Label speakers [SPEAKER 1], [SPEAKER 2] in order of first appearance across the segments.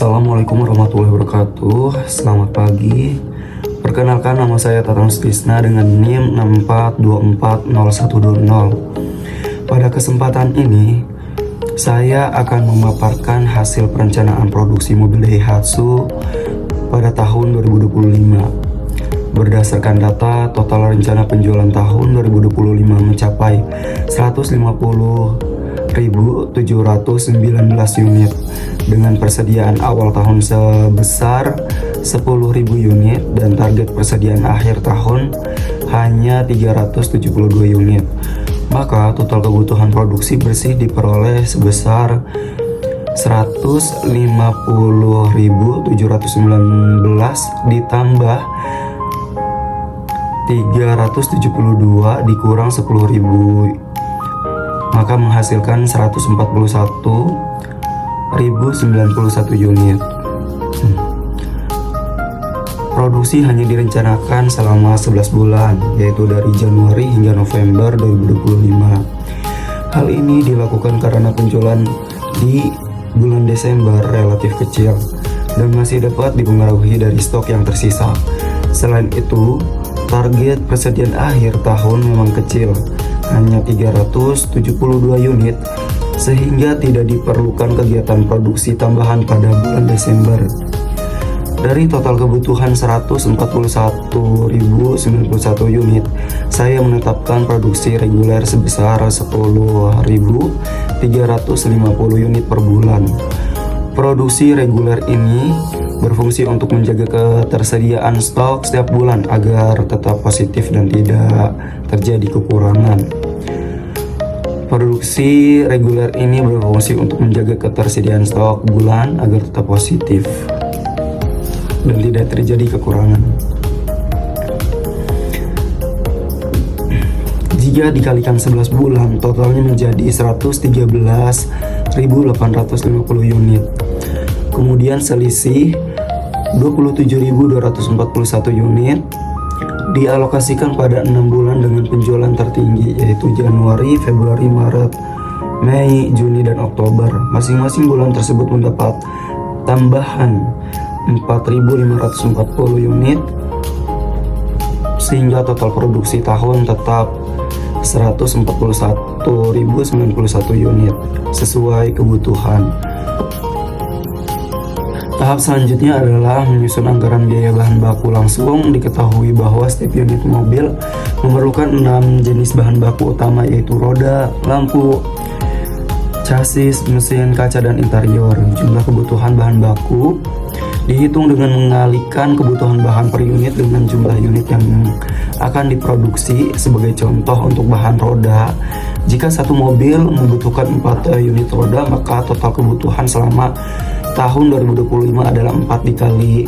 [SPEAKER 1] Assalamualaikum warahmatullahi wabarakatuh. Selamat pagi. Perkenalkan, nama saya Tatang Stisna dengan NIM 64240120. Pada kesempatan ini, saya akan memaparkan hasil perencanaan produksi mobil Daihatsu pada tahun 2025. Berdasarkan data, total rencana penjualan tahun 2025 mencapai 150.719 unit dengan persediaan awal tahun sebesar 10.000 unit dan target persediaan akhir tahun hanya 372 unit. Maka total kebutuhan produksi bersih diperoleh sebesar 150.719 ditambah 372 dikurang 10.000, maka menghasilkan 141.091 unit. Produksi hanya direncanakan selama 11 bulan, yaitu dari Januari hingga November 2025. Hal ini dilakukan karena penjualan di bulan Desember relatif kecil dan masih dapat dipengaruhi dari stok yang tersisa. Selain itu, target persediaan akhir tahun memang kecil, hanya 372 unit, sehingga tidak diperlukan kegiatan produksi tambahan pada bulan Desember. Dari total kebutuhan 141.091 unit, saya menetapkan produksi reguler sebesar 10.350 unit per bulan. Produksi reguler ini berfungsi untuk menjaga ketersediaan stok setiap bulan agar tetap positif dan tidak terjadi kekurangan. Produksi reguler ini berfungsi untuk menjaga ketersediaan stok bulan agar tetap positif dan tidak terjadi kekurangan. Jika dikalikan 11 bulan, totalnya menjadi 113.850 unit. Kemudian selisih 27.241 unit dialokasikan pada 6 bulan dengan penjualan tertinggi, yaitu Januari, Februari, Maret, Mei, Juni, dan Oktober. Masing-masing bulan tersebut mendapat tambahan 4.540 unit, sehingga total produksi tahun tetap 141.091 unit sesuai kebutuhan. Tahap selanjutnya adalah menyusun anggaran biaya bahan baku. Langsung diketahui bahwa setiap unit mobil memerlukan 6 jenis bahan baku utama, yaitu roda, lampu, chassis, mesin, kaca, dan interior. Jumlah kebutuhan bahan baku dihitung dengan mengalihkan kebutuhan bahan per unit dengan jumlah unit yang akan diproduksi. Sebagai contoh, untuk bahan roda, jika satu mobil membutuhkan 4 unit roda, maka total kebutuhan selama tahun 2025 adalah 4 dikali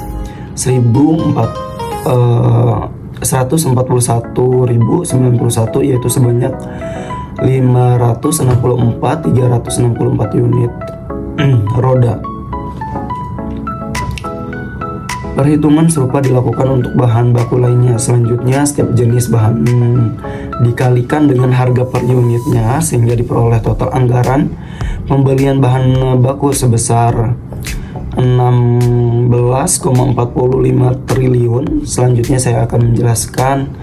[SPEAKER 1] 141.091, yaitu sebanyak 364 unit roda. Perhitungan serupa dilakukan untuk bahan baku lainnya. Selanjutnya, setiap jenis bahan dikalikan dengan harga per unitnya sehingga diperoleh total anggaran pembelian bahan baku sebesar 16,45 triliun. Selanjutnya saya akan menjelaskan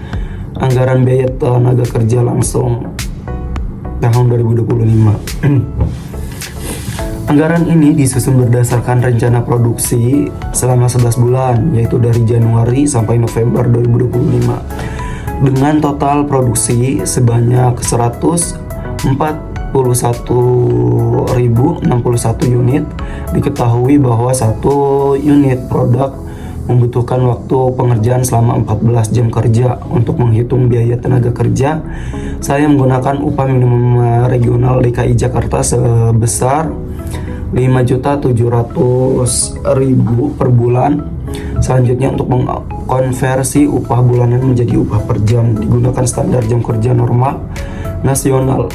[SPEAKER 1] anggaran biaya tenaga kerja langsung tahun 2025. Anggaran ini disusun berdasarkan rencana produksi selama 11 bulan, yaitu dari Januari sampai November 2025, dengan total produksi sebanyak 141.061 unit. Diketahui bahwa satu unit produk membutuhkan waktu pengerjaan selama 14 jam kerja. Untuk menghitung biaya tenaga kerja, saya menggunakan upah minimum regional DKI Jakarta sebesar 5.700.000 per bulan. Selanjutnya, untuk mengkonversi upah bulanan menjadi upah per jam, digunakan standar jam kerja normal nasional,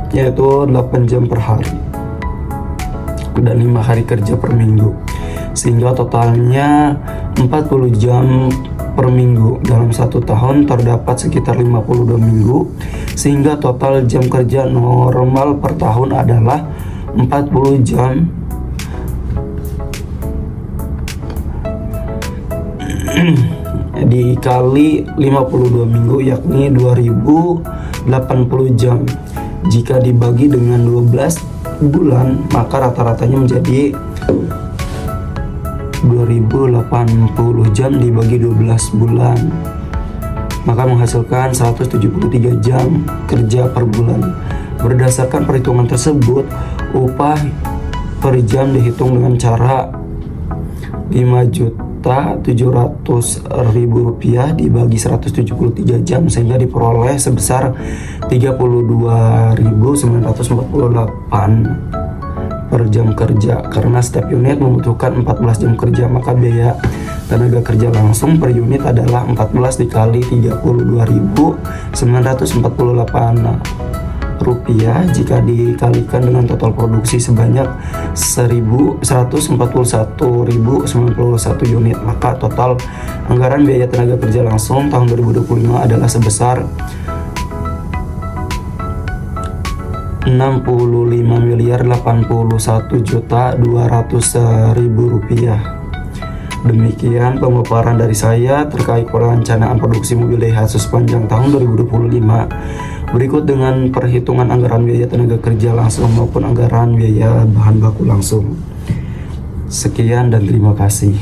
[SPEAKER 1] yaitu 8 jam per hari dan 5 hari kerja per minggu, sehingga totalnya 40 jam per minggu. Dalam 1 tahun terdapat sekitar 52 minggu, sehingga total jam kerja normal per tahun adalah 40 jam dikali 52 minggu yakni 2080 jam. Jika dibagi dengan 12 bulan maka rata-ratanya menjadi 2080 jam dibagi 12 bulan maka menghasilkan 173 jam kerja per bulan. Berdasarkan perhitungan tersebut, upah per jam dihitung dengan cara 5.700.000 rupiah dibagi 173 jam sehingga diperoleh sebesar 32.948 per jam kerja. Karena setiap unit membutuhkan 14 jam kerja, maka biaya tenaga kerja langsung per unit adalah 14 dikali 32.948 rupiah jika dikalikan dengan total produksi sebanyak 141.091 unit, maka total anggaran biaya tenaga kerja langsung tahun 2025 adalah sebesar 65.081.200.000 rupiah. Demikian pemaparan dari saya terkait perencanaan produksi mobil Daihatsu sepanjang tahun 2025. Berikut dengan perhitungan anggaran biaya tenaga kerja langsung maupun anggaran biaya bahan baku langsung. Sekian dan terima kasih.